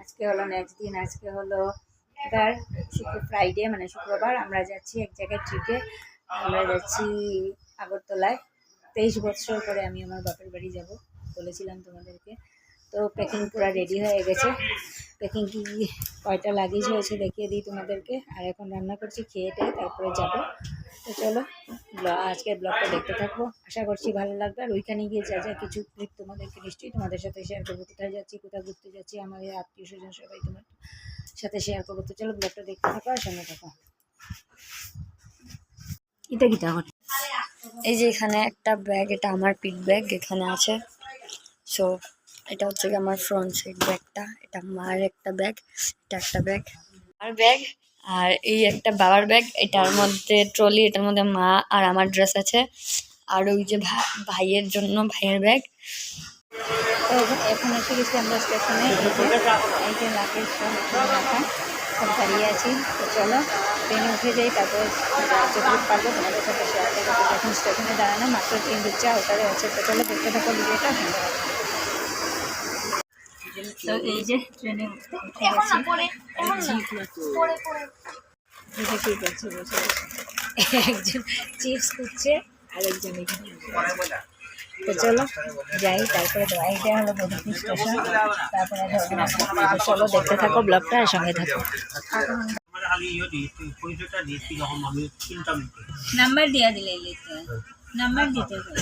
আজকে হলো নেক্সট দিন, আজকে হলো এবার ফ্রাইডে মানে শুক্রবার। আমরা যাচ্ছি এক জায়গায় ট্রিপে, আমরা যাচ্ছি আগরতলায়। 23 বছর পরে আমি আমার বাপের বাড়ি যাব, বলেছিলাম তোমাদেরকে। তো প্যাকিং পুরো রেডি হয়ে গেছে। প্যাকিং কি কয়টা লাগেজ হয়েছে দেখিয়ে দিই তোমাদেরকে। আর এখন রান্না করছি, খেয়ে টেয়ে তারপরে যাব। তো চলো আজকের ব্লগটা দেখতে থাকবো, আশা করছি ভালো লাগবে। আর ওইখানে গিয়ে যা যা কিছু ক্লিপ তোমাদেরকে নিশ্চয়ই তোমাদের সাথে শেয়ার করবো, কোথায় যাচ্ছি, কোথায় ঘুরতে যাচ্ছি, আমাদের আত্মীয় স্বজন সবাই তোমার সাথে শেয়ার করবো। তো চলো ব্লগটা দেখতে থাকো আর সঙ্গে থাকো। এটা কি তাহলে এই যে এখানে একটা ব্যাগ, এটা আমার পিট ব্যাগ এখানে আছে। সো এটা হচ্ছে কি আমার ফ্রন্ট সাইড ব্যাগটা, এটা মার একটা ব্যাগ, এটা একটা ব্যাগ আর ব্যাগ। আর এই একটা বাবার ব্যাগ, এটার মধ্যে ট্রলি, এটার মধ্যে মা আর আমার ড্রেস আছে। আর ওই যে ভাইয়ের জন্য ভাইয়ের ব্যাগ। তো এখন এসে গেছি আমরা স্টেশনে। এই যে লাগেজ সব রাখা, সব দাঁড়িয়ে আছি। তো চলো ট্রেনে উঠে যাই, তারপর যতটুকু পারবো তোমাদের সাথে শেয়ার করবো। এখন স্টেশনে দাঁড়ানো মাত্র ট্রেন ঢুকছে, ওটারে আছে। তো চলো দেখতে থাকো ভিডিওটা। তো এই যে ট্রেনে উঠে গেছি, কি করছে বসে একজন চিপস করছে আর একজন এখানে। তো চলো যাই, তারপরে এইটা হলো বদরপুর স্টেশন, তারপরে চলো দেখতে থাকো ব্লগটা আর সঙ্গে থাকো। নাম্বার দিয়া দিলে নাম্বার দিতে হবে।